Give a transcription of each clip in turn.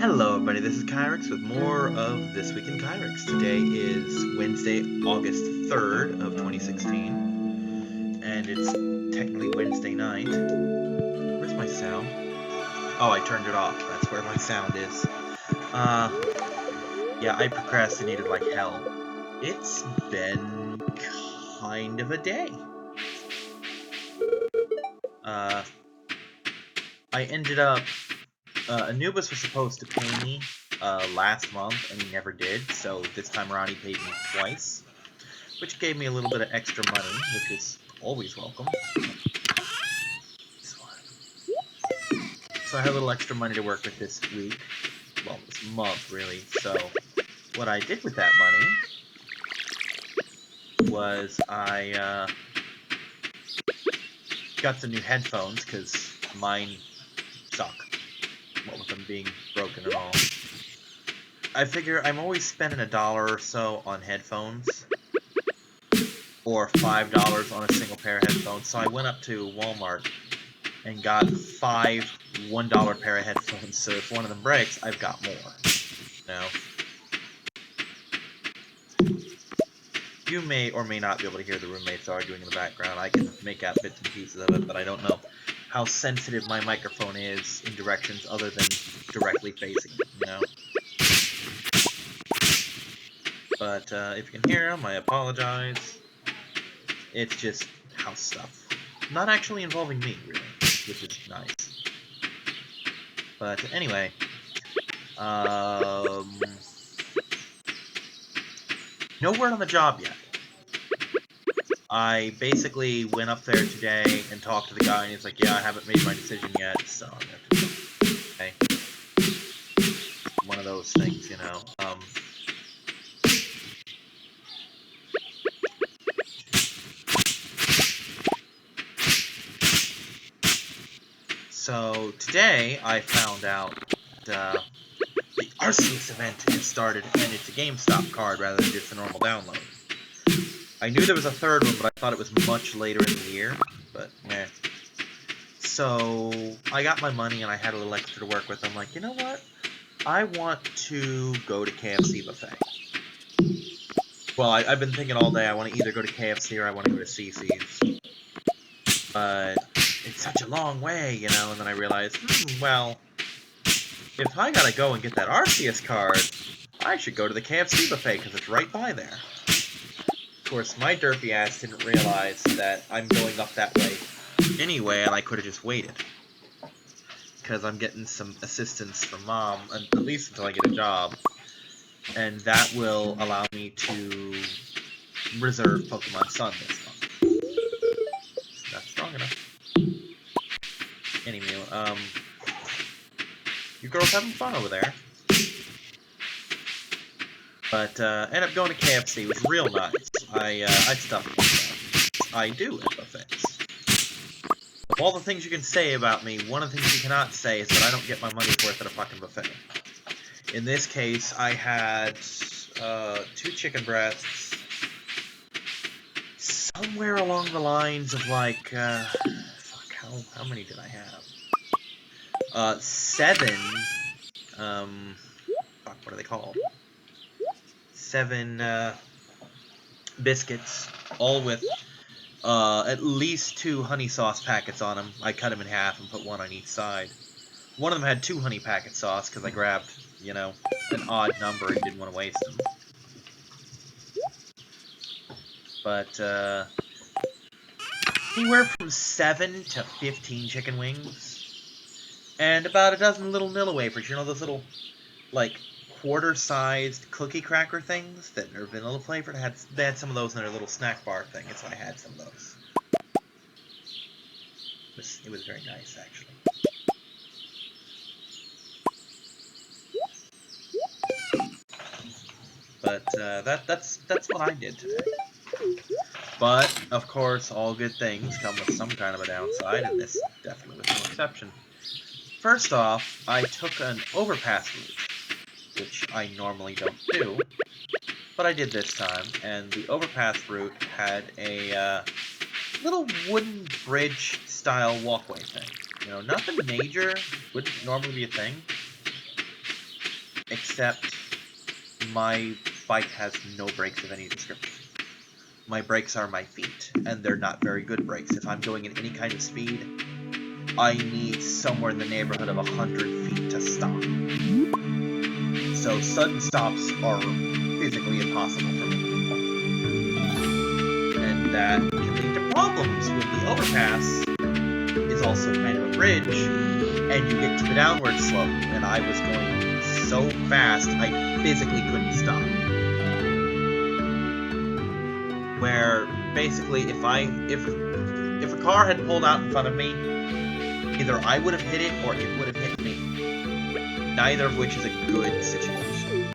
Hello everybody, this is Kyrix with more of This Week in Kyrix. Today is Wednesday, August 3rd of 2016, and it's technically Wednesday night. Where's my sound? Oh, I turned it off. That's where my sound is. Yeah, I procrastinated like hell. It's been kind of a day. I ended up Anubis was supposed to pay me last month, and he never did, so this time around he paid me twice, which gave me a little bit of extra money, which is always welcome. So I had a little extra money to work with this week, well, this month, really. So what I did with that money was I got some new headphones, because mine suck, what with them being broken and all. I figure I'm always spending $1 or so on headphones, or $5 on a single pair of headphones, so I went up to Walmart and got 5 $1 pair of headphones, so if one of them breaks, I've got more. Now, you may or may not be able to hear the roommates arguing in the background. I can make out bits and pieces of it, but I don't know how sensitive my microphone is in directions other than directly facing it, you know? But if you can hear them, I apologize. It's just house stuff. Not actually involving me, really, which is nice. But anyway, no word on the job yet. I basically went up there today and talked to the guy, and he's like, yeah, I haven't made my decision yet, so I'm gonna have to okay. One of those things, you know. So today I found out the Arceus event had started, and it's a GameStop card rather than just a normal download. I knew there was a third one, but I thought it was much later in the year, but meh. So I got my money and I had a little extra to work with. I'm like, you know what? I want to go to KFC buffet. Well, I've been thinking all day, I want to either go to KFC or I want to go to CC's. But it's such a long way, you know, and then I realized, well, if I gotta go and get that Arceus card, I should go to the KFC buffet, because it's right by there. Of course, my derpy ass didn't realize that I'm going up that way anyway, and I could have just waited. Because I'm getting some assistance from Mom, at least until I get a job. And that will allow me to reserve Pokemon Sun this month. Not strong enough. Anyway, you girls having fun over there. But, ended up going to KFC. It was real nice. I stuffed myself. I do at buffets. Of all the things you can say about me, one of the things you cannot say is that I don't get my money's worth at a fucking buffet. In this case, I had 2 chicken breasts, somewhere along the lines of like, fuck, how many did I have? 7, fuck, what are they called? 7, biscuits, all with, at least 2 honey sauce packets on them. I cut them in half and put 1 on each side. One of them had 2 honey packet sauce, because I grabbed, you know, an odd number and didn't want to waste them. But, anywhere from 7 to 15 chicken wings. And about a dozen little Nilla wafers. You know those little, like, quarter-sized cookie cracker things that are vanilla flavored? They had some of those in their little snack bar thing, and so I had some of those. It was very nice, actually. But that's what I did today. But of course, all good things come with some kind of a downside, and this definitely was no exception. First off, I took an overpass route, which I normally don't do, but I did this time, and the overpass route had a little wooden bridge-style walkway thing. You know, nothing major, wouldn't normally be a thing, except my bike has no brakes of any description. My brakes are my feet, and they're not very good brakes. If I'm going at any kind of speed, I need somewhere in the neighborhood of 100 feet to stop. So sudden stops are physically impossible for me. And that can lead to problems when the overpass is also kind of a bridge, and you get to the downward slope, and I was going so fast I physically couldn't stop. Where basically if a car had pulled out in front of me, either I would have hit it or it would have hit me. Neither of which is a good situation.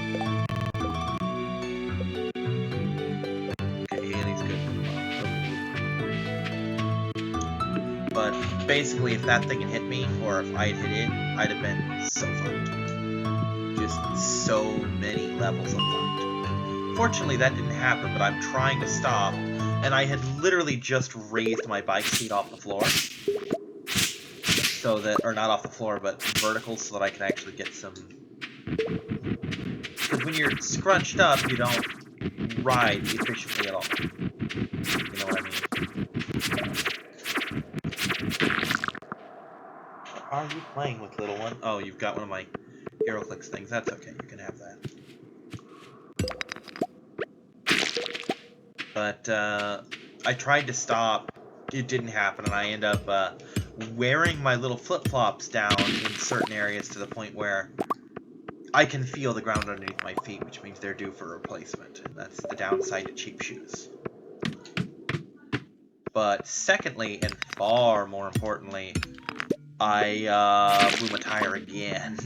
Okay, Haley's good. But basically, if that thing had hit me, or if I had hit it, I'd have been so fucked. Just so many levels of fucked. Fortunately, that didn't happen, but I'm trying to stop, and I had literally just raised my bike seat off the floor. So that, or not off the floor, but vertical, so that I can actually get some... Because when you're scrunched up, you don't ride efficiently at all. You know what I mean? What are you playing with, little one? Oh, you've got one of my HeroClix things. That's okay, you can have that. But, I tried to stop. It didn't happen, and I end up, wearing my little flip-flops down in certain areas to the point where I can feel the ground underneath my feet, which means they're due for replacement, and that's the downside to cheap shoes. But secondly, and far more importantly, I blew my tire again.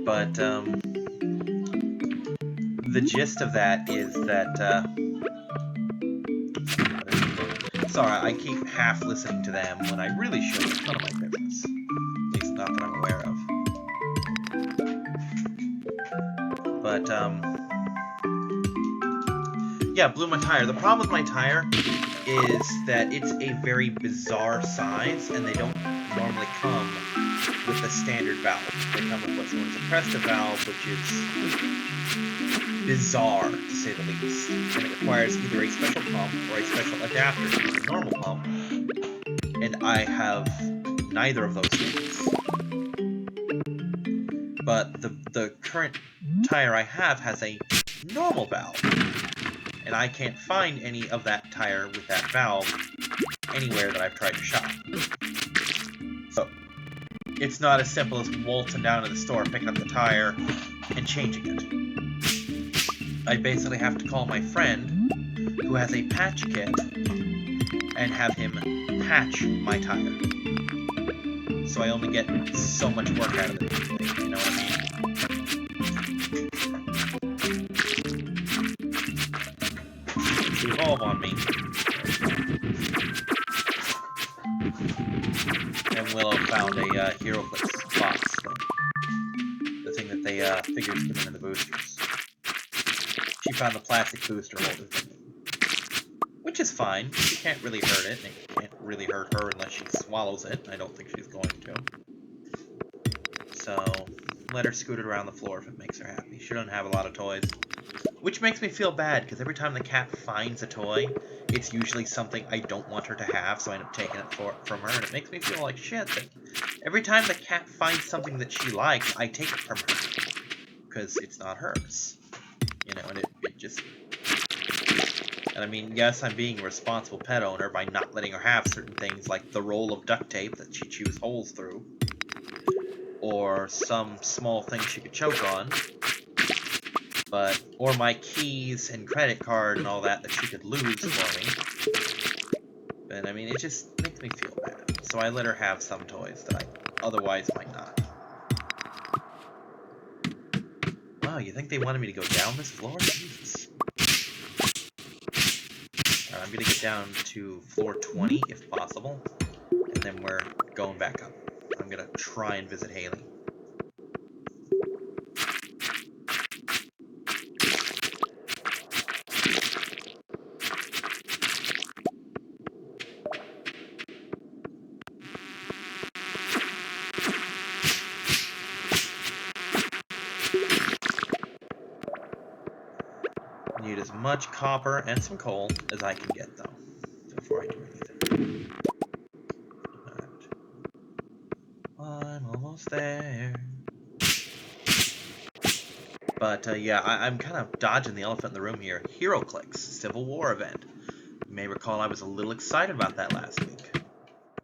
But, the gist of that is that, sorry, I keep half listening to them when I really should. It's none of my business. At least not that I'm aware of. But, yeah, blew my tire. The problem with my tire is that it's a very bizarre size, and they don't normally come with a standard valve. They come with what's known as a Presta valve, which is bizarre, to say the least. And it requires either a special pump or a special adapter to a normal pump, and I have neither of those things. But the current tire I have has a normal valve, and I can't find any of that tire with that valve anywhere that I've tried to shop. So, it's not as simple as waltzing down to the store, picking up the tire, and changing it. I basically have to call my friend, who has a patch kit, and have him patch my tire. So I only get so much work out of it, you know what I mean? To evolve on me. And Willow found a HeroClix box thing. The thing that they figured to put in the boosters. She found the plastic booster holder thing. Which is fine. You can't really hurt it. And it can't really hurt her unless she swallows it. I don't think she's going to. So, let her scoot it around the floor if it makes her happy. She doesn't have a lot of toys. Which makes me feel bad, because every time the cat finds a toy, it's usually something I don't want her to have, so I end up taking it from her, and it makes me feel like shit that every time the cat finds something that she likes, I take it from her. Because it's not hers. You know, and it just... And I mean, yes, I'm being a responsible pet owner by not letting her have certain things like the roll of duct tape that she chews holes through. Or some small thing she could choke on. But, or my keys and credit card and all that she could lose for me. But, I mean, it just makes me feel bad. So I let her have some toys that I otherwise might not. Wow, you think they wanted me to go down this floor? Jesus. Alright, I'm gonna get down to floor 20, if possible. And then we're going back up. I'm gonna try and visit Haley. Need as much copper and some coal as I can get, though, before I do anything. Alright. I'm almost there. But, yeah, I'm kind of dodging the elephant in the room here. HeroClix, Civil War event. You may recall I was a little excited about that last week.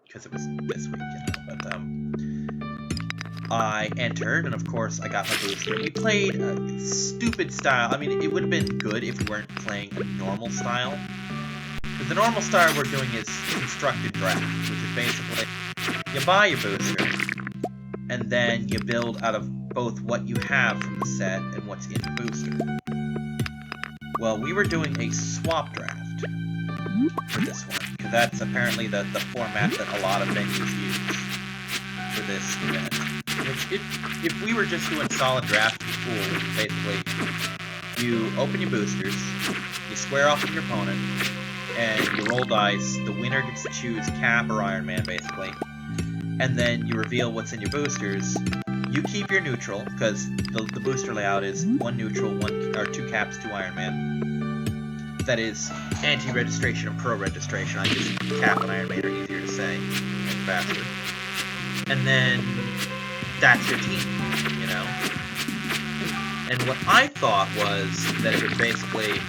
Because it was this week, you know, but, I entered, and of course I got my booster. We played a stupid style. I mean, it would have been good if we weren't playing a normal style. Because the normal style we're doing is constructed draft, which is basically you buy your booster, and then you build out of both what you have from the set and what's in the booster. Well, we were doing a swap draft for this one, because that's apparently the format that a lot of venues use for this event. Which, if we were just doing solid draft, cool. Basically, you open your boosters, you square off with your opponent, and you roll dice. The winner gets to choose Cap or Iron Man, basically. And then you reveal what's in your boosters. You keep your neutral, because the booster layout is 1 neutral, 2 Caps, 2 Iron Man. That is anti-registration and pro-registration. I just Cap and Iron Man are easier to say and faster. And then that's your team, you know? And what I thought was that it was basically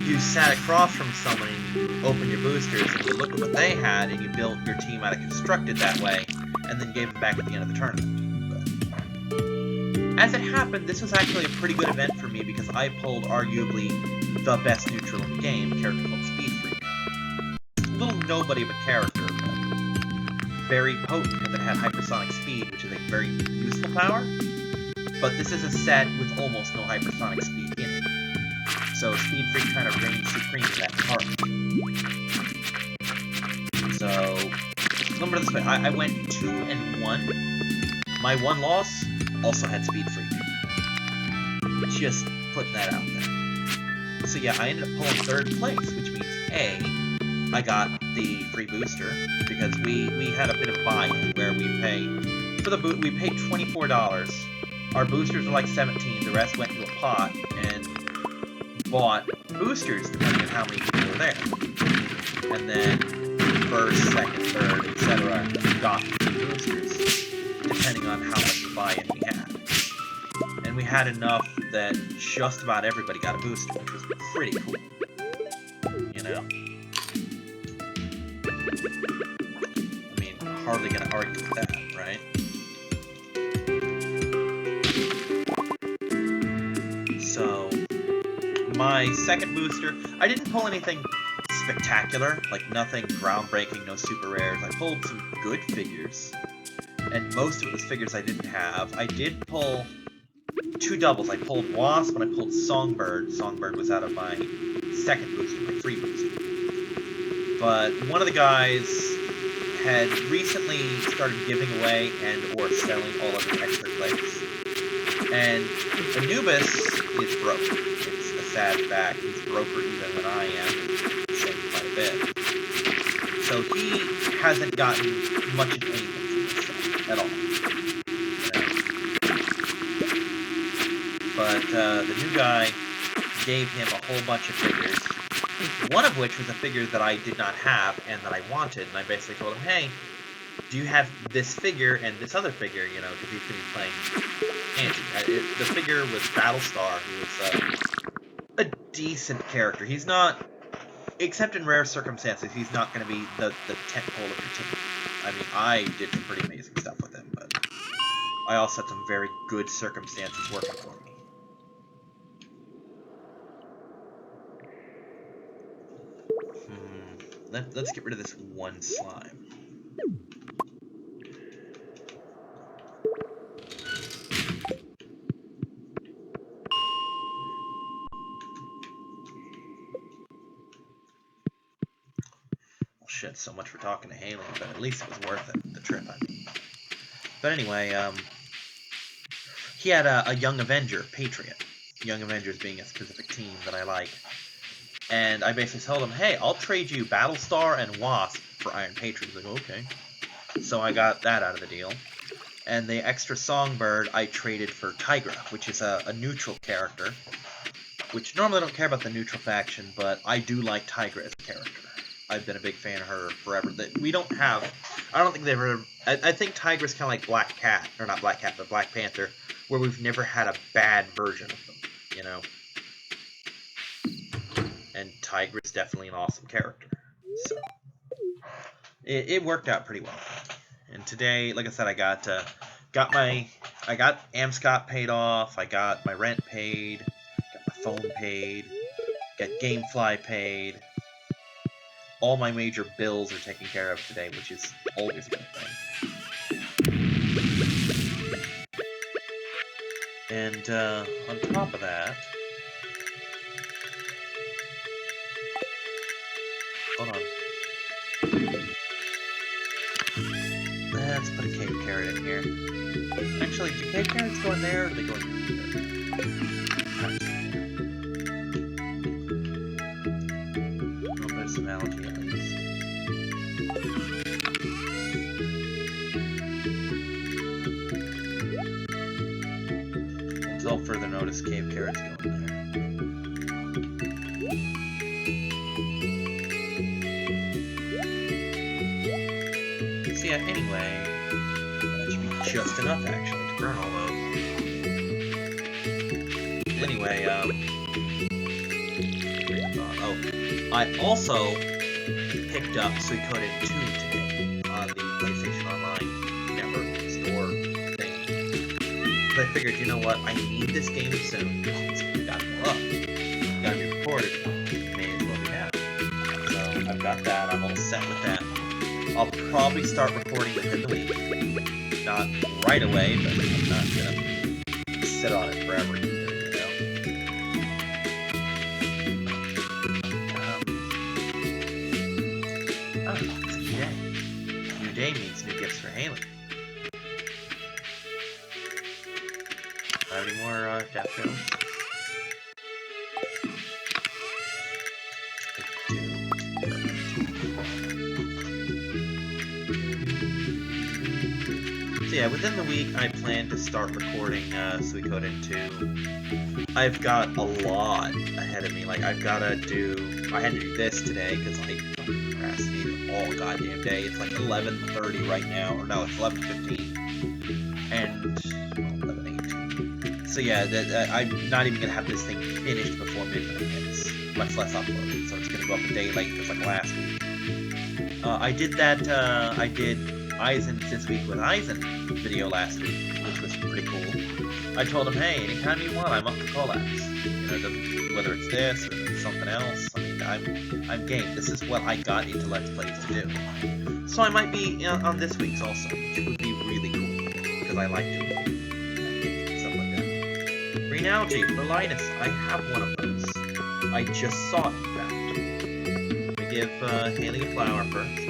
you sat across from someone and you opened your boosters and you looked at what they had and you built your team out of constructed that way and then gave them back at the end of the tournament. But as it happened, this was actually a pretty good event for me because I pulled arguably the best neutral in the game, a character called Speed Freak. A little nobody of a character, but very potent because it had hypersonic speed, which is a very useful power. But this is a set with almost no hypersonic speed in it. So Speed Freak kind of reigns supreme in that department. So, let me put it this way, I went 2-1. My one loss also had Speed Freak. Just putting that out there. So yeah, I ended up pulling 3rd place, which means A, I got the free booster, because we had a bit of a buy-in where we pay, for the boot, we paid $24. Our boosters were like 17, the rest went into a pot, and bought boosters depending on how many people were there. And then 1st, 2nd, 3rd, etc. got free boosters, depending on how much buy-in we had. And we had enough that just about everybody got a booster, which was pretty cool. You know? I mean, hardly gonna argue with that, right? So, my 2nd booster, I didn't pull anything spectacular, like nothing groundbreaking, no super rares. I pulled some good figures, and most of it was figures I didn't have. I did pull 2 doubles. I pulled Wasp and I pulled Songbird. Songbird was out of my 2nd booster, my free booster. But one of the guys had recently started giving away and or selling all of his extra clicks. And Anubis is broke. It's a sad fact. He's broker even than I am, saying quite a bit. So he hasn't gotten much of anything from this set at all. But the new guy gave him a whole bunch of figures, one of which was a figure that I did not have and that I wanted, and I basically told him, hey, do you have this figure and this other figure, you know, because he's going to be playing Anti. The figure was Battlestar, who was a decent character. He's not, except in rare circumstances, he's not going to be the tentpole of your team. I mean, I did some pretty amazing stuff with him, but I also had some very good circumstances working for me. Let's get rid of this one slime. Well, shit, so much for talking to Haley, but at least it was worth it, the trip, I mean. But anyway, he had a Young Avenger, Patriot. Young Avengers being a specific team that I like. And I basically told him, hey, I'll trade you Battlestar and Wasp for Iron Patriot. He's like, okay. So I got that out of the deal. And the extra Songbird I traded for Tigra, which is a neutral character. which normally I don't care about the neutral faction, but I do like Tigra as a character. I've been a big fan of her forever. That we don't have, I don't think they've ever. I think Tigra's kind of like Black Cat, or not Black Cat, but Black Panther, where we've never had a bad version of them, you know. And Tigra's definitely an awesome character, so it worked out pretty well. And today, like I said, I got Amscot paid off, I got my rent paid, got my phone paid, got GameFly paid. All my major bills are taken care of today, which is always a good thing. And on top of that, hold on. Let's put a cave carrot in here. Actually, do cave carrots go in there, or do they go in here? Oh, there's some algae at least. Until further notice, cave carrots go in there. So yeah, anyway, that should be just enough actually to burn all those. Anyway, I also picked up Suikoden 2 today on the PlayStation Online Network store thing. But I figured, you know what, I need this game soon. It's got to go up. It's got to be recorded. May as well be out. So I've got that. I'm all set with that. I'll probably start recording within the week. Not right away, but I'm not gonna sit on it forever either, you know? Oh, it's a new day. New day means new gifts for Haley. Any more death shows? So yeah, within the week I plan to start recording Suikoden 2. I've got a lot ahead of me. Like I had to do this today because I procrastinated all goddamn day. It's like 11:30 right now, or no, it's 11:15, and 11:18. So yeah, I'm not even gonna have this thing finished before midnight hits, much less uploaded. So it's gonna go up a day late, just like last week. I did Aizen this week with Aizen video last week, which was pretty cool. I told him, hey, anytime you want, I'm up for collabs. You know, whether it's this or something else. I mean, I'm game. This is what I got into Let's Plays to do. So I might be on this week's also, which would be really cool because I like doing stuff like that. Green algae for Linus. I have one of those. I just saw it, in fact. We give Haley a flower first.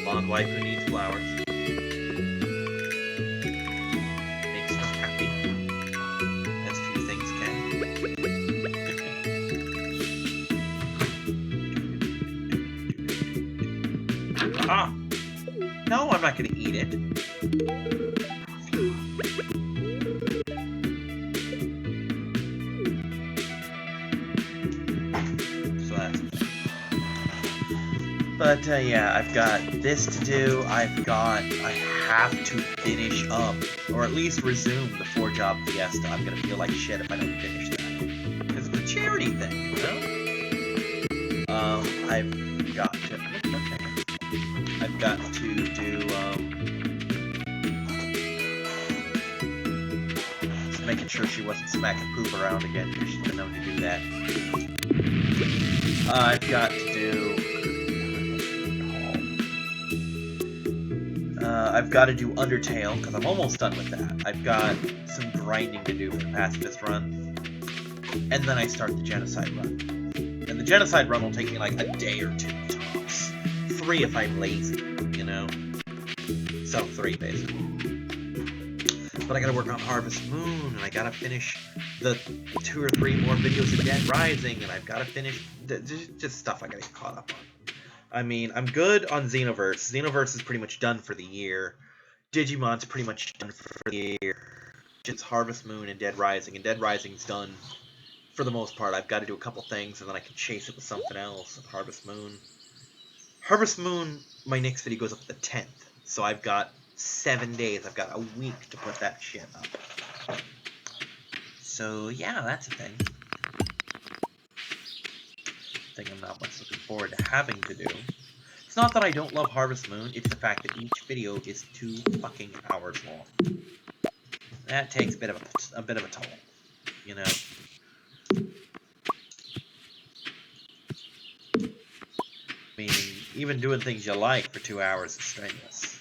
Blonde wife who needs flowers. Makes her happy. As few things can. Ah! No, I'm not gonna eat it. So that's it. But yeah, I've got this to do. I have to finish up, or at least resume the 4-job fiesta. I'm gonna feel like shit if I don't finish that. Because it's a charity thing, you know? I've got to do, just making sure she wasn't smacking poop around again, because she's been known to do that. I've got to do, I've got to do Undertale, because I'm almost done with that. I've got some grinding to do for the pacifist run. And then I start the genocide run. And the genocide run will take me like a day or 2 tops. 3 if I'm lazy, you know? So 3 basically. But I gotta work on Harvest Moon, and I gotta finish the 2 or 3 more videos of Dead Rising, and I've gotta finish just stuff I gotta get caught up on. I mean, I'm good on Xenoverse. Xenoverse is pretty much done for the year. Digimon's pretty much done for the year. It's Harvest Moon and Dead Rising, and Dead Rising's done for the most part. I've got to do a couple things, and then I can chase it with something else. Harvest Moon. Harvest Moon, my next video goes up the 10th, so I've got 7 days. I've got a week to put that shit up. So yeah, that's a thing. Thing I'm not much looking forward to having to do. It's not that I don't love Harvest Moon, it's the fact that each video is 2 fucking hours long. That takes a bit of a toll, you know. Meaning, even doing things you like for 2 hours is strenuous.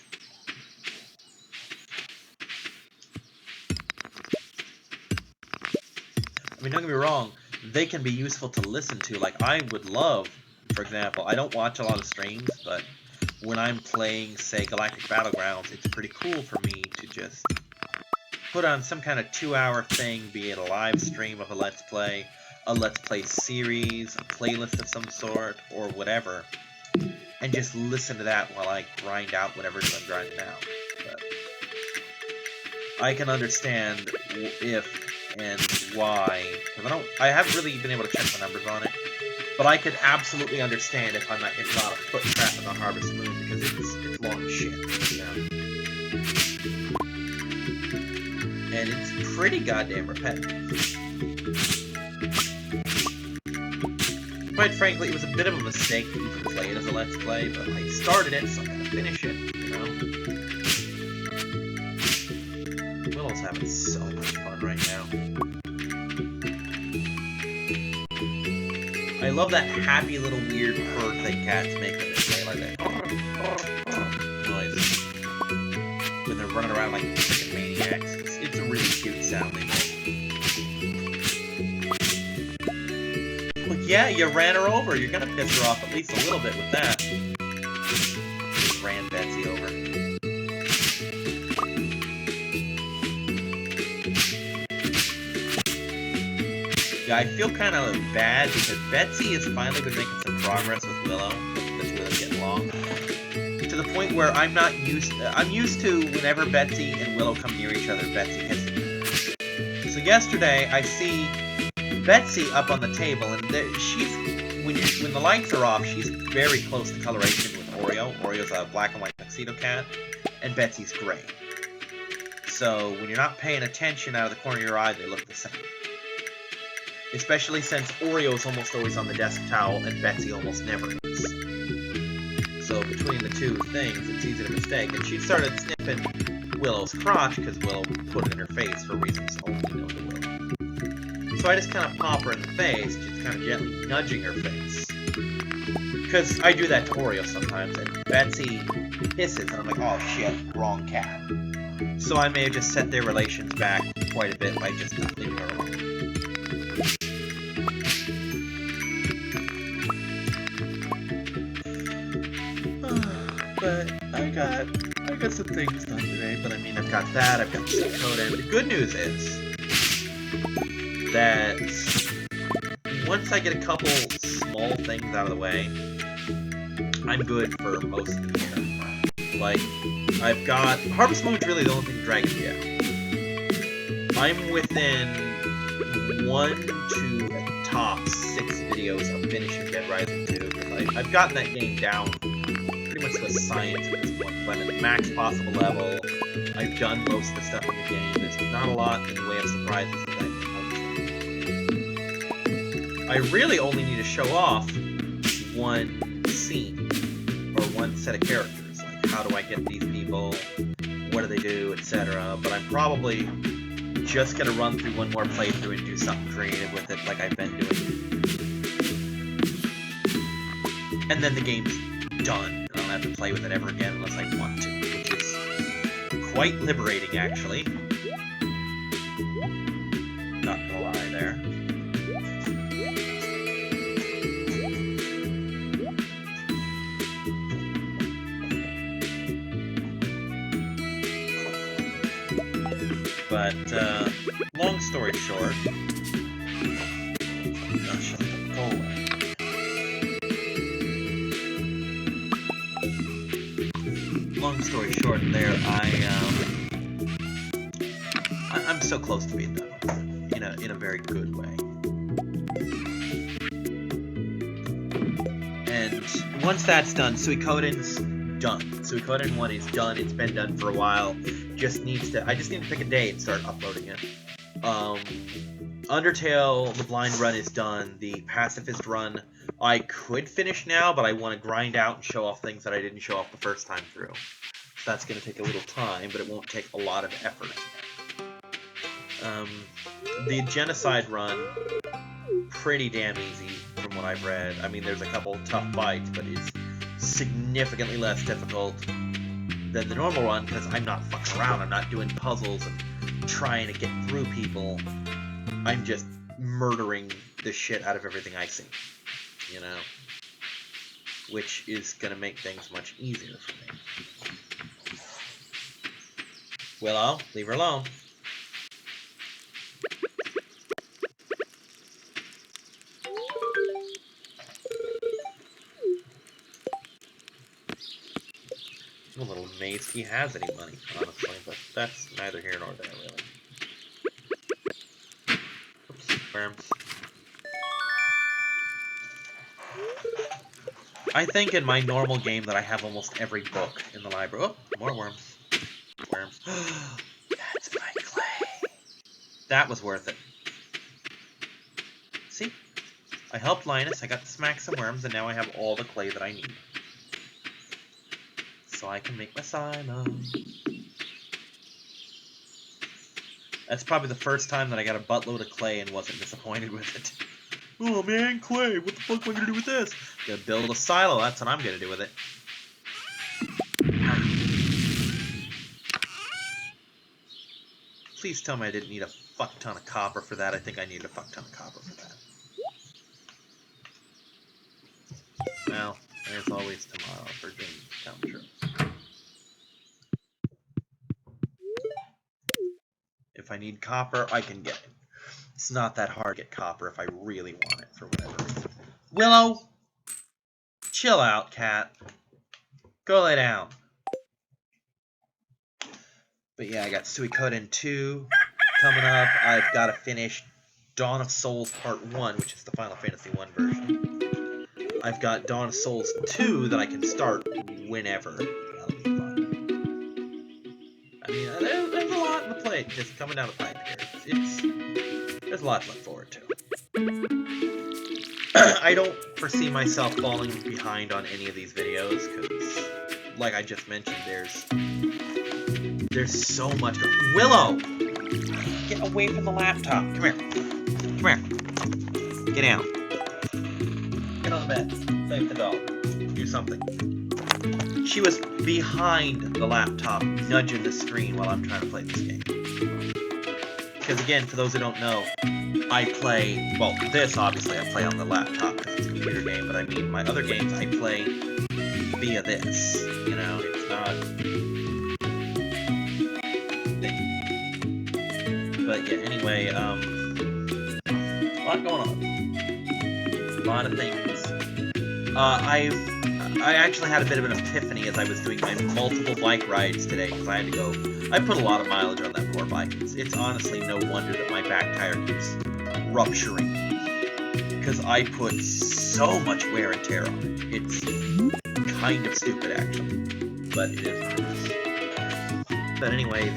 I mean, don't get me wrong, they can be useful to listen to. Like, I would love, for example, I don't watch a lot of streams, but when I'm playing, say, Galactic Battlegrounds, it's pretty cool for me to just put on some kind of 2-hour thing, be it a live stream of a Let's Play series, a playlist of some sort, or whatever, and just listen to that while I grind out whatever it is I'm grinding out. But I can understand if and why, because I haven't really been able to check the numbers on it, but I could absolutely understand if not a foot traffic on Harvest Moon, because it's long as shit, you know? And it's pretty goddamn repetitive. Quite frankly, it was a bit of a mistake to even play it as a Let's Play, but I started it, so I gotta finish it, you know? Willow's having so much fun right now. I love that happy little weird purr thing cats make when they play like that noise. When they're running around like freaking maniacs. It's a really cute sounding. Well, yeah, you ran her over. You're gonna piss her off at least a little bit with that. Just ran Betsy over. I feel kind of bad because Betsy has finally been making some progress with Willow. That's really getting along. To the point where I'm used to whenever Betsy and Willow come near each other, Betsy hits me. So yesterday, I see Betsy up on the table, and when the lights are off, she's very close to coloration with Oreo. Oreo's a black and white tuxedo cat, and Betsy's gray. So when you're not paying attention out of the corner of your eye, they look the same. Especially since Oreo's almost always on the desk towel and Betsy almost never is. So between the two things, it's easy to mistake. And she started sniffing Willow's crotch because Willow put it in her face for reasons only known to Willow. So I just kind of pop her in the face, just kind of gently nudging her face. Because I do that to Oreo sometimes, and Betsy hisses, and I'm like, oh shit, wrong cat. So I may have just set their relations back quite a bit by just not leaving her alone. But I got some things done today, but I mean, I've got that, I've got some code, and the good news is that once I get a couple small things out of the way, I'm good for most of the year. Like, I've got... Harvest Moon's really the only thing dragging me out. I'm within 1 to top 6 videos of finishing Dead Rising 2, because I've gotten that game down pretty much to a science at this point. I'm at the max possible level. I've done most of the stuff in the game. There's not a lot in the way of surprises that I can hope. I really only need to show off one scene, or one set of characters. Like, how do I get these people, what do they do, etc. But I'm probably just gonna run through one more playthrough and do something creative with it like I've been doing. And then the game's done. I don't have to play with it ever again unless I want to, which is quite liberating, actually. Not gonna lie there. But, long story short... Oh, shut the go away. Long story short there, I'm so close to being done with it, in a very good way. And once that's done, Suikoden's done. Suikoden 1 is done. It's been done for a while. I just need to pick a day and start uploading it. Undertale, the blind run is done. The pacifist run, I could finish now, but I want to grind out and show off things that I didn't show off the first time through. So that's going to take a little time, but it won't take a lot of effort. The genocide run, pretty damn easy from what I've read. I mean, there's a couple tough fights, but it's significantly less difficult than the normal run because I'm not fucking around. I'm not doing puzzles and trying to get through people. I'm just murdering the shit out of everything I see, you know, which is gonna make things much easier for me. Willow, leave her alone. I'm a little amazed he has any money, honestly, but that's neither here nor there, really. Oops, worms. I think in my normal game that I have almost every book in the library. Oh, more worms. Worms. That's my clay. That was worth it. See? I helped Linus, I got to smack some worms, and now I have all the clay that I need. So I can make my silo. That's probably the first time that I got a buttload of clay and wasn't disappointed with it. Oh man, clay, what the fuck am I gonna do with this? Gonna build a silo, that's what I'm gonna do with it. Please tell me I didn't need a fuck ton of copper for that. I think I needed a fuck ton of copper for that. Well, there's always tomorrow for dreams come true. If I need copper, I can get it. It's not that hard to get copper if I really want it for whatever reason. Willow! Chill out, cat. Go lay down. But yeah, I got Suikoden 2 coming up. I've got to finish Dawn of Souls Part 1, which is the Final Fantasy 1 version. I've got Dawn of Souls 2 that I can start whenever. That'll be fun. I mean, there's a lot in the plate just coming down the pipe here. There's a lot to look forward to. I don't foresee myself falling behind on any of these videos because, like I just mentioned, there's so much. Willow! Get away from the laptop. Come here. Come here. Get down. Get on the bed. Save the dog. Do something. She was behind the laptop, nudging the screen while I'm trying to play this game. Because again, for those who don't know, I play, well, this obviously I play on the laptop because it's a computer game, but I mean, my other games I play via this. You know, it's not... But yeah, anyway, a lot going on. A lot of things. I actually had a bit of an epiphany as I was doing my multiple bike rides today, because I had to go... I put a lot of mileage on that poor bike. It's honestly no wonder that my back tire keeps rupturing. Because I put so much wear and tear on it. It's kind of stupid, actually. But it is what it is. But anyway,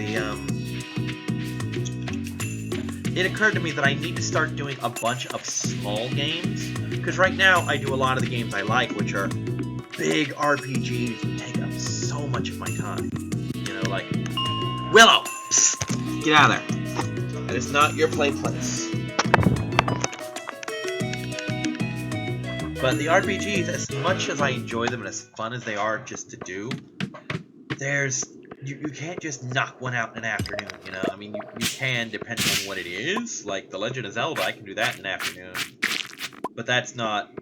it occurred to me that I need to start doing a bunch of small games. Because right now, I do a lot of the games I like, which are big RPGs that take up so much of my time. You know, like... Willow! Psst, get out of there. That is not your place. But the RPGs, as much as I enjoy them and as fun as they are just to do, you can't just knock one out in an afternoon, you know? I mean, you can, depending on what it is. Like The Legend of Zelda, I can do that in an afternoon. But that's not,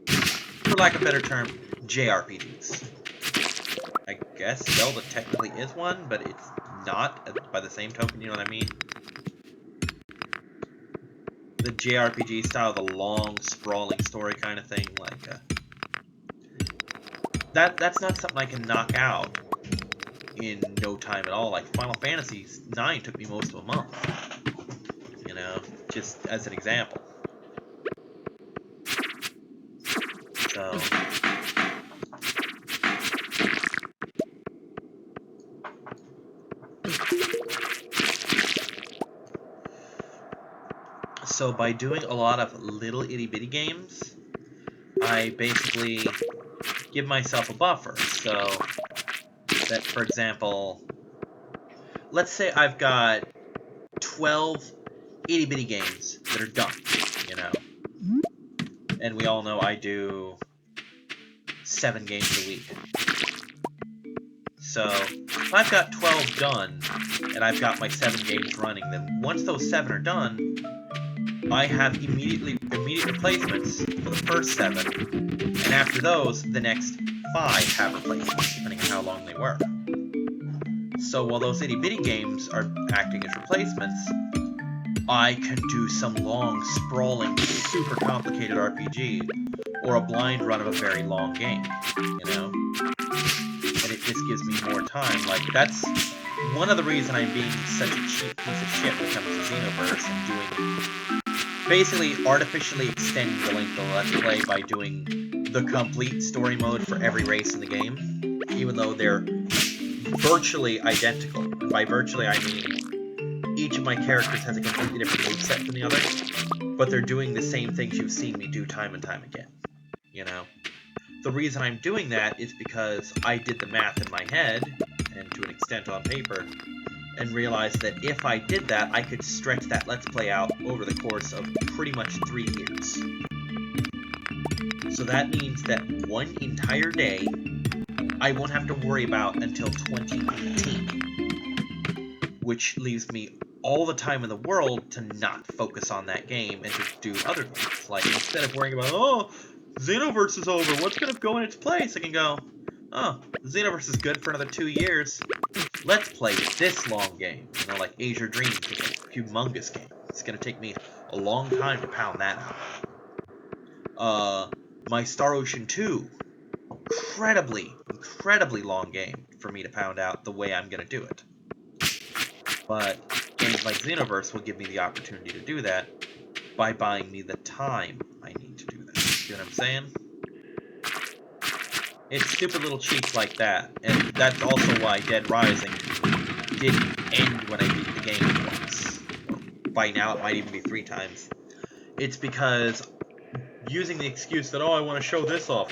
for lack of a better term, JRPGs. I guess Zelda technically is one, but it's not by the same token, you know what I mean? The JRPG style, the long, sprawling story kind of thing, like, that's not something I can knock out in no time at all. Like, Final Fantasy IX took me most of a month, you know, just as an example. So, So by doing a lot of little itty-bitty games, I basically give myself a buffer. So that, for example, let's say I've got 12 itty-bitty games that are done, you know? And we all know I do 7 games a week. So, if I've got 12 done, and I've got my 7 games running, then once those 7 are done, I have immediate replacements for the first 7, and after those, the next 5 have replacements, depending on how long they were. So while those itty-bitty games are acting as replacements, I can do some long, sprawling, super complicated RPG, or a blind run of a very long game, you know? And it just gives me more time. Like, that's one of the reasons I'm being such a cheap piece of shit when it comes to Xenoverse and doing... basically artificially extending the length of the Let's Play by doing the complete story mode for every race in the game, even though they're virtually identical. And by virtually, I mean each of my characters has a completely different moveset from the other, but they're doing the same things you've seen me do time and time again, you know? The reason I'm doing that is because I did the math in my head, and to an extent on paper, and realized that if I did that, I could stretch that Let's Play out over the course of pretty much 3 years. So that means that one entire day, I won't have to worry about until 2018, which leaves me all the time in the world to not focus on that game and to do other games. Like, instead of worrying about, oh, Xenoverse is over, what's going to go in its place? I can go, oh, Xenoverse is good for another 2 years. Let's play this long game. You know, like Azure Dreams is a humongous game. It's going to take me a long time to pound that out. My Star Ocean 2, incredibly long game for me to pound out the way I'm going to do it. But games like Xenoverse will give me the opportunity to do that by buying me the time I need to do that. See what I'm saying? It's stupid little cheats like that, and that's also why Dead Rising didn't end when I beat the game once. Or by now it might even be 3 times. It's because using the excuse that, oh, I want to show this off,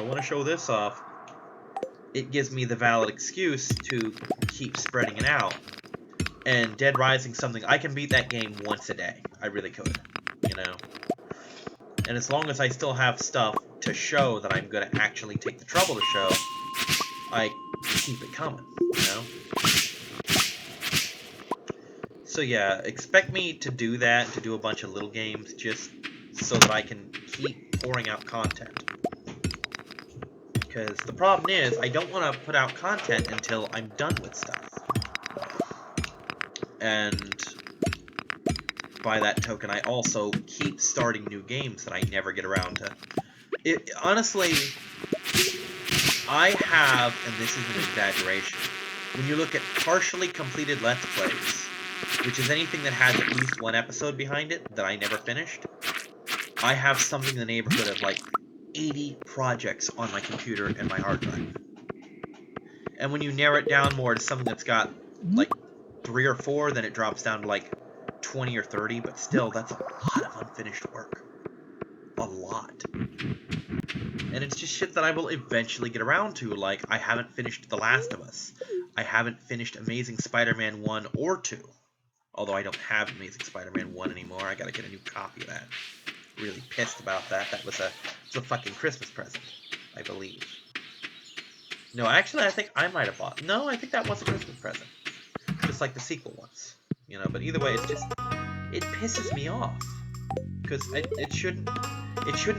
it gives me the valid excuse to keep spreading it out. And Dead Rising something, I can beat that game once a day. I really could, you know? And as long as I still have stuff to show that I'm going to actually take the trouble to show, I keep it coming, you know? So yeah, expect me to do that, to do a bunch of little games, just so that I can keep pouring out content. Because the problem is, I don't want to put out content until I'm done with stuff. And by that token, I also keep starting new games that I never get around to. Honestly, I have, and this is an exaggeration, when you look at partially completed Let's Plays, which is anything that has at least 1 episode behind it that I never finished, I have something in the neighborhood of like 80 projects on my computer and my hard drive. And when you narrow it down more to something that's got like 3 or 4, then it drops down to like 20 or 30, but still, that's a lot of unfinished work. A lot. And it's just shit that I will eventually get around to, like, I haven't finished The Last of Us. I haven't finished Amazing Spider-Man 1 or 2. Although I don't have Amazing Spider-Man 1 anymore, I gotta get a new copy of that. Really pissed about that. That was a fucking Christmas present, I believe. No, actually, I think I might have bought... No, I think that was a Christmas present. Just like the sequel was. You know, but either way, it's just... It pisses me off. Because it shouldn't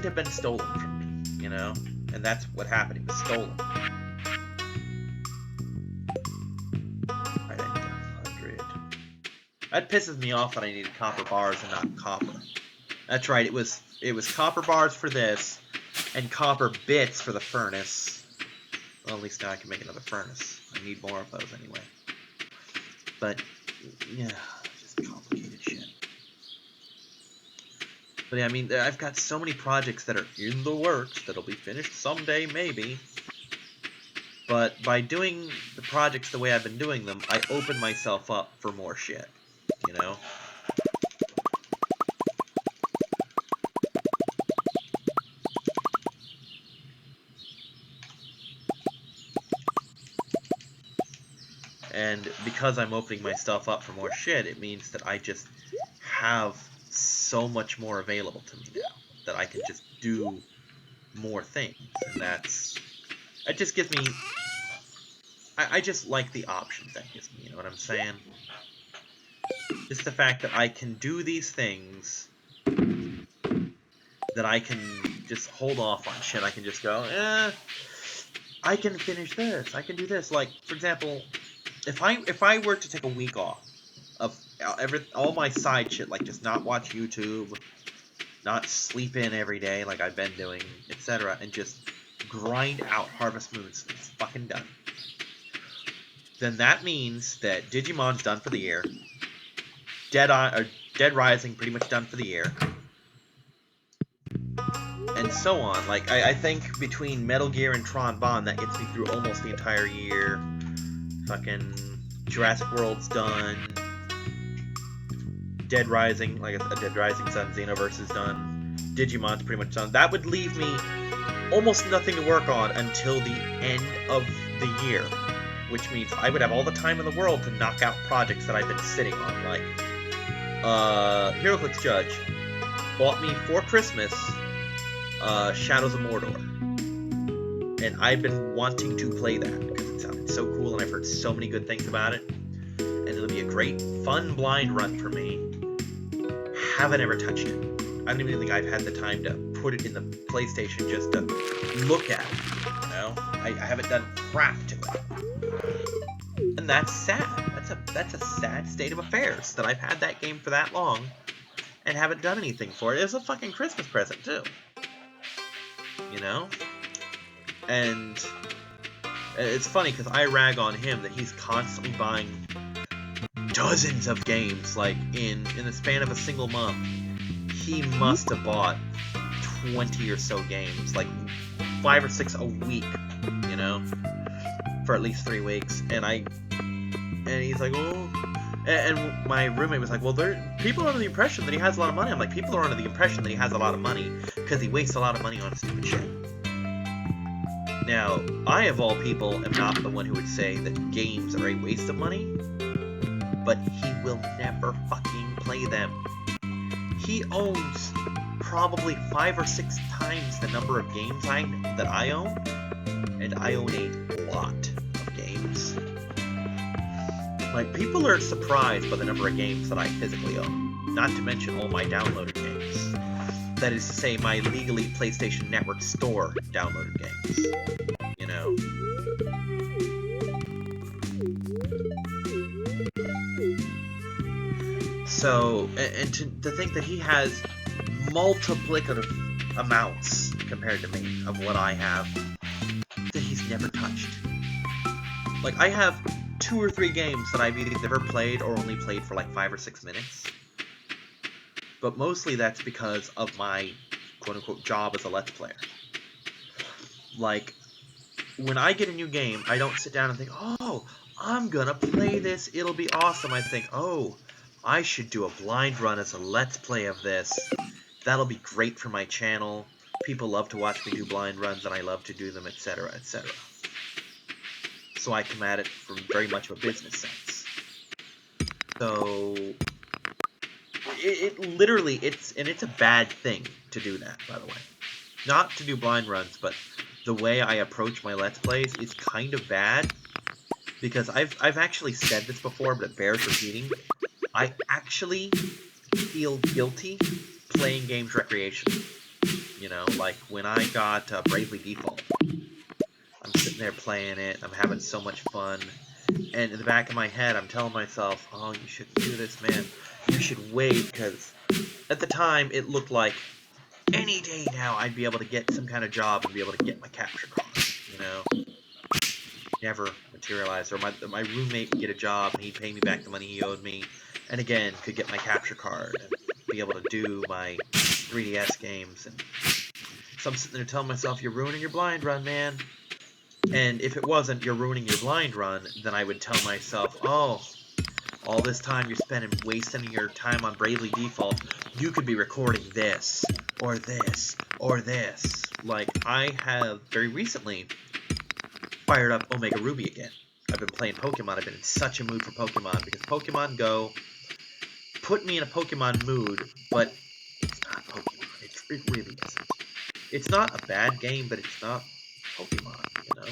have been stolen from me, you know? And that's what happened. It was stolen. Alright, I need 100. That pisses me off that I needed copper bars and not copper. That's right, it was copper bars for this, and copper bits for the furnace. Well, at least now I can make another furnace. I need more of those anyway. But, yeah, just complicated shit. But yeah, I mean, I've got so many projects that are in the works that'll be finished someday, maybe. But by doing the projects the way I've been doing them, I open myself up for more shit, you know? And because I'm opening myself up for more shit, it means that I just have so much more available to me now. That I can just do more things. And it just gives me... I just like the options that gives me, you know what I'm saying? Just the fact that I can do these things, that I can just hold off on shit. I can just go, I can finish this. I can do this. Like, for example, if I were to take a week off of all my side shit, like just not watch YouTube, not sleep in every day like I've been doing, etc., and just grind out Harvest Moon so it's fucking done, then that means that Digimon's done for the year. Dead Rising pretty much done for the year. And so on. Like, I think between Metal Gear and Tron Bond, that gets me through almost the entire year. Fucking Jurassic World's done. Dead Rising, like a Dead Rising Sun, Xenoverse is done. Digimon's pretty much done. That would leave me almost nothing to work on until the end of the year. Which means I would have all the time in the world to knock out projects that I've been sitting on. Like, HeroClix Judge bought me for Christmas Shadows of Mordor. And I've been wanting to play that because it sounded so cool and I've heard so many good things about it. And it'll be a great, fun blind run for me. Haven't ever touched it. I don't even think I've had the time to put it in the PlayStation just to look at it. You know? I haven't done crap to it. And that's sad. That's a sad state of affairs that I've had that game for that long and haven't done anything for it. It was a fucking Christmas present too. You know? And it's funny because I rag on him that he's constantly buying dozens of games. Like, in the span of a single month, he must have bought 20 or so games. Like, 5 or 6 a week, you know? For at least 3 weeks. And he's like, oh... And my roommate was like, well, people are under the impression that he has a lot of money. I'm like, people are under the impression that he has a lot of money because he wastes a lot of money on stupid shit. Now, I, of all people, am not the one who would say that games are a waste of money, but he will never fucking play them. He owns probably 5 or 6 times the number of games that I own, and I own a lot of games. Like, people are surprised by the number of games that I physically own, not to mention all my downloaded games. That is to say, my legally PlayStation Network store downloaded games. You know? So, and to think that he has multiplicative amounts compared to me of what I have that he's never touched. Like, I have 2 or 3 games that I've either never played or only played for like 5 or 6 minutes. But mostly that's because of my quote-unquote job as a Let's Player. Like, when I get a new game, I don't sit down and think, oh, I'm gonna play this, it'll be awesome. I think, oh, I should do a blind run as a Let's Play of this. That'll be great for my channel. People love to watch me do blind runs, and I love to do them, etc., etc. So I come at it from very much of a business sense. So... It literally, it's a bad thing to do that, by the way. Not to do blind runs, but the way I approach my Let's Plays is kind of bad. Because I've actually said this before, but it bears repeating. I actually feel guilty playing games recreation. You know, like when I got Bravely Default. I'm sitting there playing it, I'm having so much fun. And in the back of my head, I'm telling myself, oh, you shouldn't do this, man. You should wait, because at the time, it looked like any day now I'd be able to get some kind of job and be able to get my capture card, you know? Never materialized. Or my roommate would get a job and he'd pay me back the money he owed me, and again, could get my capture card and be able to do my 3DS games. And so I'm sitting there telling myself, you're ruining your blind run, man. And if it wasn't, you're ruining your blind run, then I would tell myself, oh, all this time you're spending wasting your time on Bravely Default, you could be recording this, or this, or this. Like, I have very recently fired up Omega Ruby again, I've been playing Pokemon. I've been in such a mood for Pokemon because Pokemon Go put me in a Pokemon mood, but it's not Pokemon. It really isn't. It's not a bad game, but it's not Pokemon, you know?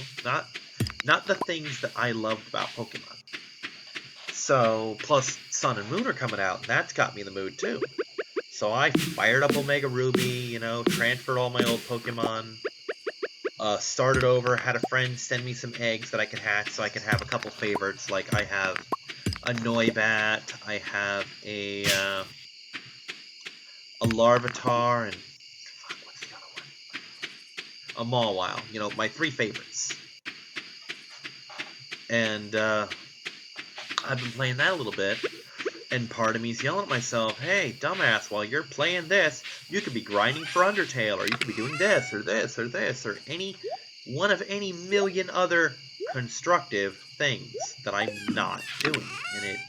Not the things that I loved about Pokemon. So, plus Sun and Moon are coming out, and that's got me in the mood too. So I fired up Omega Ruby, you know, transferred all my old Pokemon, started over, had a friend send me some eggs that I could hatch so I could have a couple favorites. Like I have a Noibat, I have a Larvitar, and fuck, what's the other one? A Mawile. You know, my 3 favorites. And I've been playing that a little bit, and part of me's yelling at myself, hey, dumbass, while you're playing this, you could be grinding for Undertale, or you could be doing this, or this, or this, or any one of any million other constructive things that I'm not doing, and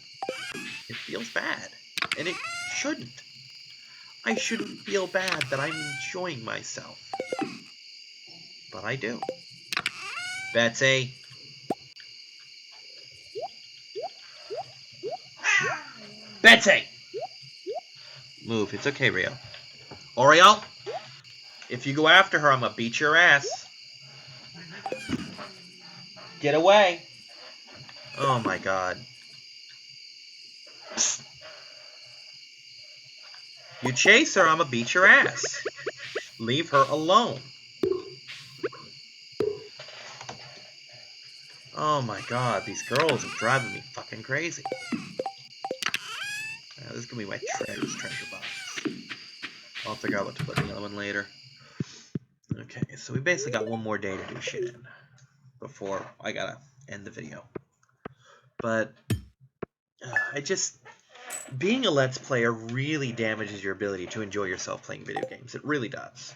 it feels bad, and it shouldn't. I shouldn't feel bad that I'm enjoying myself, but I do. Betsy. Betsy! Move. It's okay, Rio. Oriole? If you go after her, I'm gonna beat your ass. Get away. Oh my god. You chase her, I'm gonna beat your ass. Leave her alone. Oh my god, these girls are driving me fucking crazy. Now, this is gonna be my treasure box. I'll figure out what to put in the other one later. Okay, so we basically got one more day to do shit in before I gotta end the video. But being a Let's Player really damages your ability to enjoy yourself playing video games. It really does.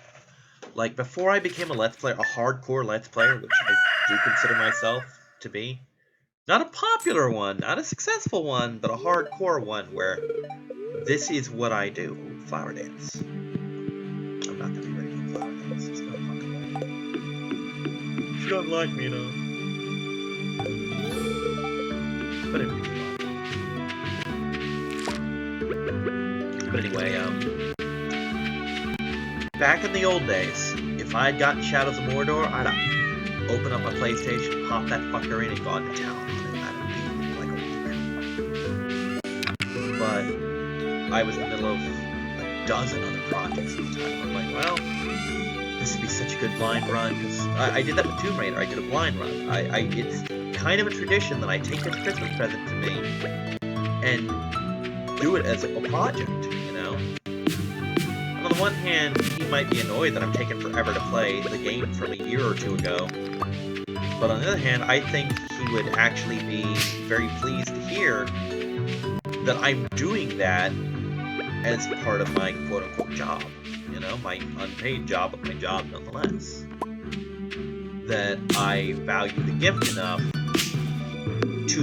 Like, before I became a Let's Player, a hardcore Let's Player, which I do consider myself to be, not a popular one, not a successful one, but a hardcore one where this is what I do. Ooh, flower dance. I'm not gonna be ready for flower dance. There's no fucking way. She doesn't like me enough. But anyway, back in the old days, if I had gotten Shadows of Mordor, I'd have opened up my PlayStation, popped that fucker in, and gone to town. But I was in the middle of a dozen other projects at the time. I'm like, well, this would be such a good blind run, because I did that with Tomb Raider. I did a blind run. It's kind of a tradition that I take this Christmas present to me and do it as a project, you know? And on the one hand, he might be annoyed that I'm taking forever to play the game from a year or two ago. But on the other hand, I think he would actually be very pleased to hear that I'm doing that as part of my quote-unquote job, you know, my unpaid job, but my job nonetheless. That I value the gift enough to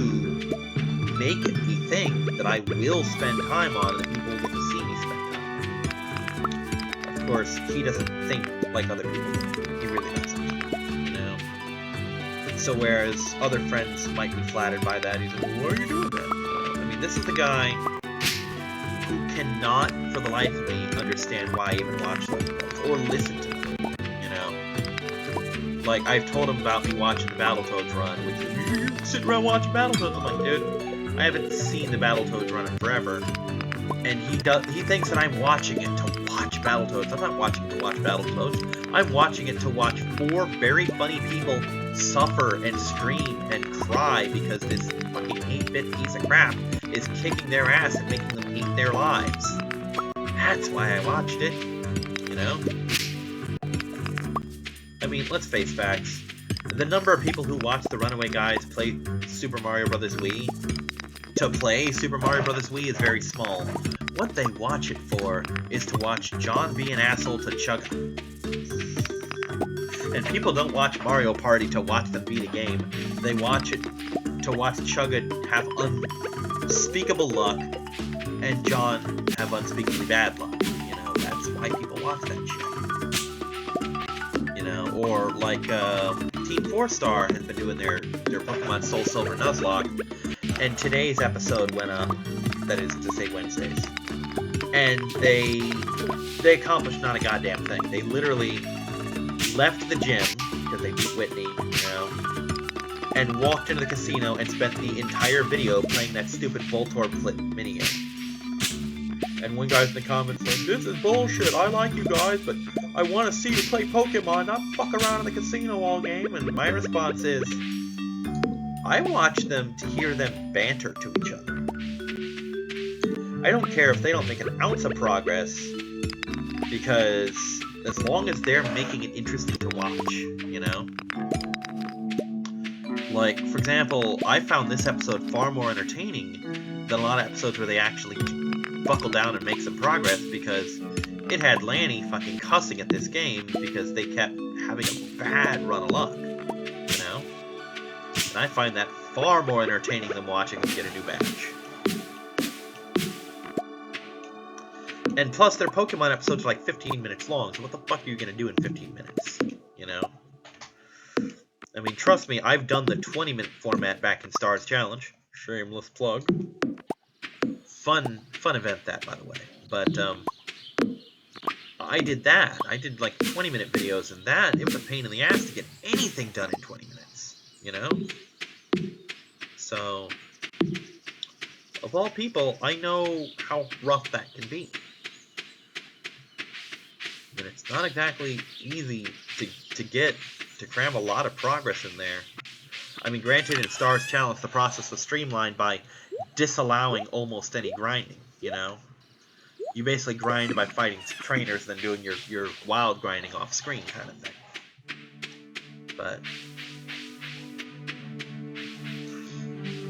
make it the thing that I will spend time on and that people will get to see me spend time. Of course, he doesn't think like other people do. He really doesn't, you know. So whereas other friends might be flattered by that, he's like, well, why are you doing that? This is the guy who cannot, for the life of me, understand why I even watch them or listen to them, you know? Like, I've told him about me watching the Battletoads run, which is, you sit around watching Battletoads. I'm like, dude, I haven't seen the Battletoads run in forever. And he thinks that I'm watching it to watch Battletoads. I'm not watching it to watch Battletoads. I'm watching it to watch 4 very funny people suffer and scream and cry because this fucking 8-bit piece of crap is kicking their ass and making them hate their lives. That's why I watched it, you know? I mean, let's face facts. The number of people who watch the Runaway Guys play Super Mario Bros. Wii is very small. What they watch it for is to watch John be an asshole to Chugga. And people don't watch Mario Party to watch them beat a game. They watch it to watch Chugga have unspeakable luck and John have unspeakably bad luck. You know, that's why people watch that shit. You know, or like Team 4-Star has been doing their Pokemon Soul Silver Nuzlocke, and today's episode went up, that is to say Wednesdays, and they accomplished not a goddamn thing. They literally left the gym, because they beat Whitney, you know, and walked into the casino and spent the entire video playing that stupid Voltorb flip minigame. And one guy's in the comments saying, "This is bullshit, I like you guys, but I want to see you play Pokemon, not fuck around in the casino all game." And my response is, I watch them to hear them banter to each other. I don't care if they don't make an ounce of progress, because as long as they're making it interesting to watch, you know? Like, for example, I found this episode far more entertaining than a lot of episodes where they actually buckle down and make some progress, because it had Lanny fucking cussing at this game because they kept having a bad run of luck, you know? And I find that far more entertaining than watching them get a new badge. And plus, their Pokemon episodes are like 15 minutes long, so what the fuck are you gonna do in 15 minutes, you know? I mean, trust me, I've done the 20-minute format back in Stars Challenge. Shameless plug. Fun event that, by the way. But, I did that. I did, like, 20-minute videos, and that, it was a pain in the ass to get anything done in 20 minutes, you know? So, of all people, I know how rough that can be. And it's not exactly easy to cram a lot of progress in there. I mean, granted, in Stars Challenge, the process was streamlined by disallowing almost any grinding, you know? You basically grind by fighting trainers, then doing your wild grinding off screen kind of thing. But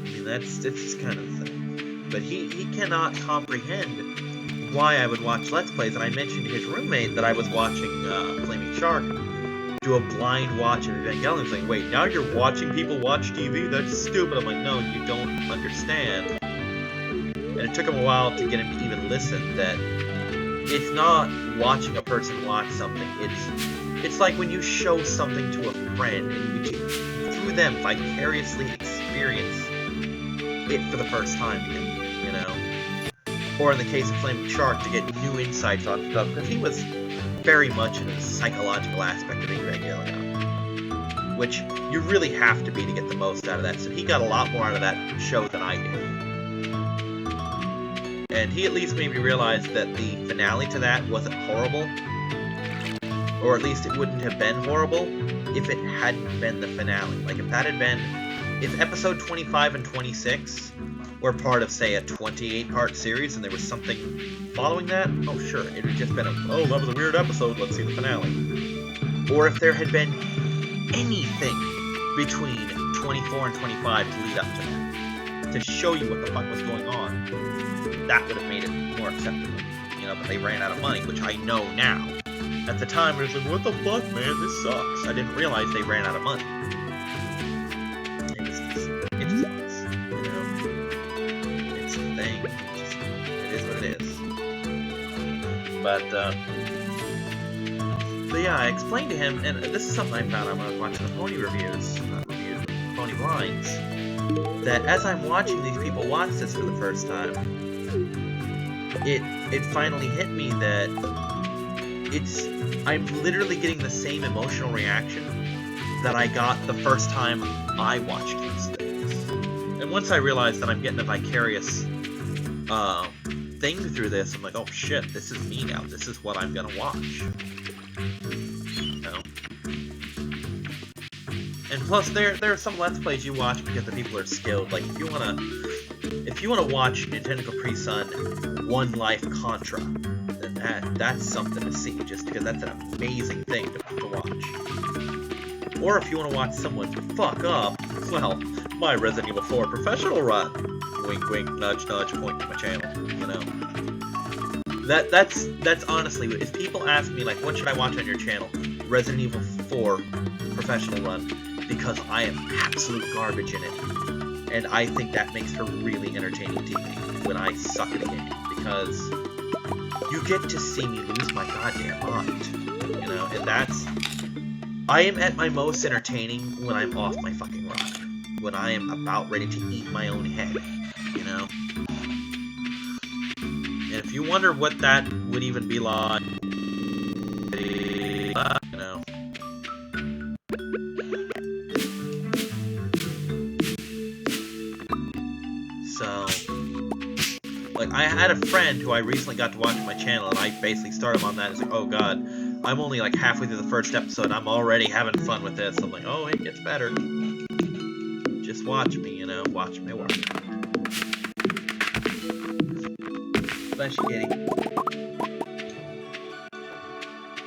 I mean, that's kind of the thing. But he cannot comprehend why I would watch Let's Plays, and I mentioned to his roommate that I was watching Flaming Shark do a blind watch of Evangelion. He's like, "Wait, now you're watching people watch TV? That's stupid." I'm like, "No, you don't understand." And it took him a while to get him to even listen that it's not watching a person watch something. It's like when you show something to a friend and you through them vicariously experience it for the first time again, you know? Or in the case of Flaming Shark, to get new insights on stuff, because he was very much in the psychological aspect of Evangelion, which you really have to be to get the most out of that. So he got a lot more out of that show than I did. And he at least made me realize that the finale to that wasn't horrible. Or at least it wouldn't have been horrible if it hadn't been the finale. Like, if that had been... If episode 25 and 26 were part of, say, a 28-part series and there was something following that, oh, sure, it would have just been oh, that was a weird episode, let's see the finale. Or if there had been anything between 24 and 25 to lead up to that, to show you what the fuck was going on, that would have made it more acceptable, you know, but they ran out of money, which I know now. At the time, I was like, what the fuck, man, this sucks. I didn't realize they ran out of money. It just was, you know? It's a thing, it is what it is. But yeah, I explained to him, and this is something I found out when I was watching the Pony reviews, Pony Blinds, that as I'm watching these people watch this for the first time, it finally hit me that I'm literally getting the same emotional reaction that I got the first time I watched these things. And once I realized that I'm getting a vicarious thing through this, I'm like, oh shit, this is me now. This is what I'm gonna watch. You know? And plus, there are some Let's Plays you watch because the people are skilled. Like, if you wanna watch Nintendo Capri Sun One Life Contra, then that's something to see, just because that's an amazing thing to watch. Or if you want to watch someone fuck up, well, my Resident Evil 4 professional run. Wink, wink, nudge, nudge, point to my channel. You know. That's honestly, if people ask me like, what should I watch on your channel? Resident Evil 4 professional run, because I am absolute garbage in it. And I think that makes for really entertaining TV when I suck at a game, because you get to see me lose my goddamn mind, you know, and I am at my most entertaining when I'm off my fucking rock. When I am about ready to eat my own head, you know? And if you wonder what that would even be like, you know. So, like, I had a friend who I recently got to watch my channel, and I basically started him on that. It's like, oh god, I'm only like halfway through the first episode, I'm already having fun with this. I'm like, oh, it gets better. Just watch me, you know, watch me work. Bless you, kitty.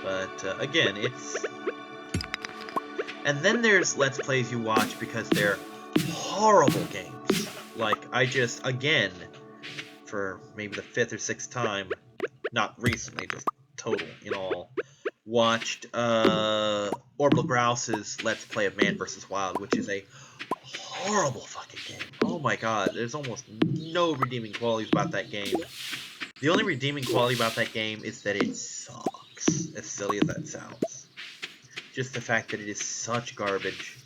But, again, it's... And then there's Let's Plays you watch because they're horrible games. Like, I just, again, for maybe the 5th or 6th time, not recently, just total in all, watched Orbital Grouse's Let's Play of Man vs. Wild, which is a horrible fucking game. Oh my god, there's almost no redeeming qualities about that game. The only redeeming quality about that game is that it sucks, as silly as that sounds. Just the fact that it is such garbage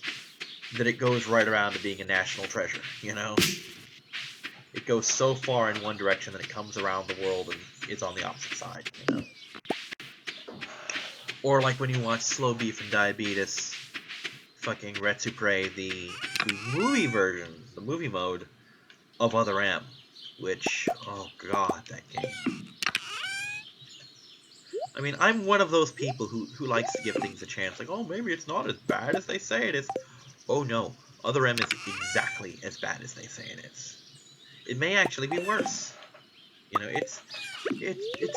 that it goes right around to being a national treasure, you know? It goes so far in one direction that it comes around the world and is on the opposite side, you know? Or like when you watch Slow Beef and Diabetes, fucking Retsupre, the movie version, the movie mode of Other M, which, oh god, that game. I mean, I'm one of those people who likes to give things a chance, like, oh, maybe it's not as bad as they say it is. Oh no, Other M is exactly as bad as they say it is. It may actually be worse. You know, it's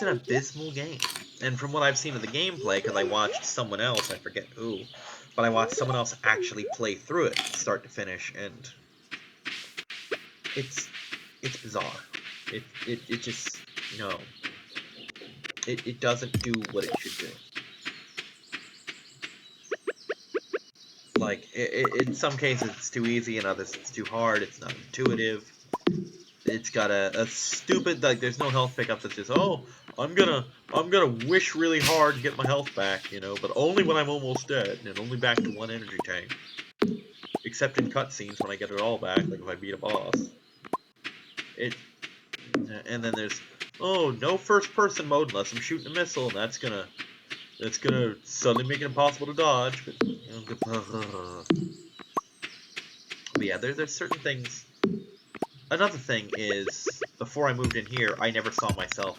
an abysmal game. And from what I've seen of the gameplay, because I watched someone else, I forget who, but I watched someone else actually play through it, start to finish, and it's bizarre. It just, no. It doesn't do what it should do. Like, in some cases it's too easy, in others it's too hard, it's not intuitive. It's got a stupid, like, there's no health pickup that says, oh, I'm gonna wish really hard to get my health back, you know, but only when I'm almost dead, and only back to 1 energy tank. Except in cutscenes when I get it all back, like if I beat a boss. And then there's, oh, no first-person mode unless I'm shooting a missile, and that's gonna suddenly make it impossible to dodge, but, you know, but yeah, there's certain things. Another thing is, before I moved in here, I never saw myself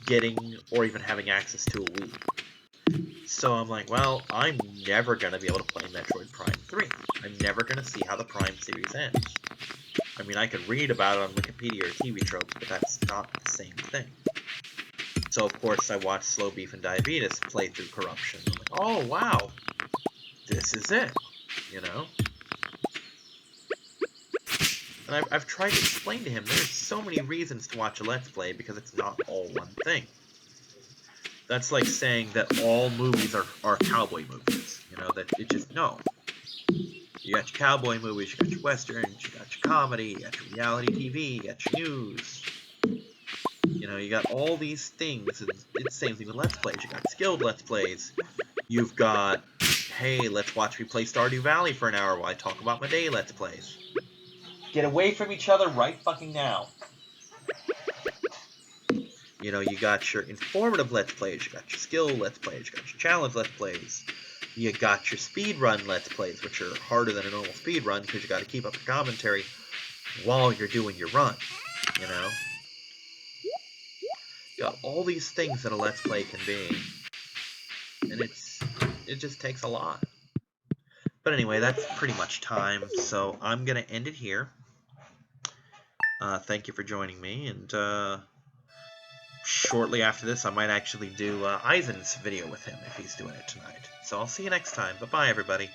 getting or even having access to a Wii. So I'm like, well, I'm never going to be able to play Metroid Prime 3. I'm never going to see how the Prime series ends. I mean, I could read about it on Wikipedia or TV tropes, but that's not the same thing. So, of course, I watched Slow Beef and Diabetes play through Corruption. I'm like, oh, wow, this is it, you know? And I've tried to explain to him there's so many reasons to watch a Let's Play because it's not all one thing. That's like saying that all movies are cowboy movies. You know, that it just, no. You got your cowboy movies, you got your westerns, you got your comedy, you got your reality TV, you got your news. You know, you got all these things, and it's the same thing with Let's Plays. You got skilled Let's Plays. You've got, hey, let's watch me play Stardew Valley for an hour while I talk about my day Let's Plays. Get away from each other right fucking now. You know, you got your informative Let's Plays, you got your skill Let's Plays, you got your challenge Let's Plays, you got your speedrun Let's Plays, which are harder than a normal speedrun because you got to keep up your commentary while you're doing your run, you know? You got all these things that a Let's Play can be, and it just takes a lot. But anyway, that's pretty much time, so I'm going to end it here. Thank you for joining me, and shortly after this, I might actually do Eisen's video with him if he's doing it tonight. So I'll see you next time. Bye-bye, everybody.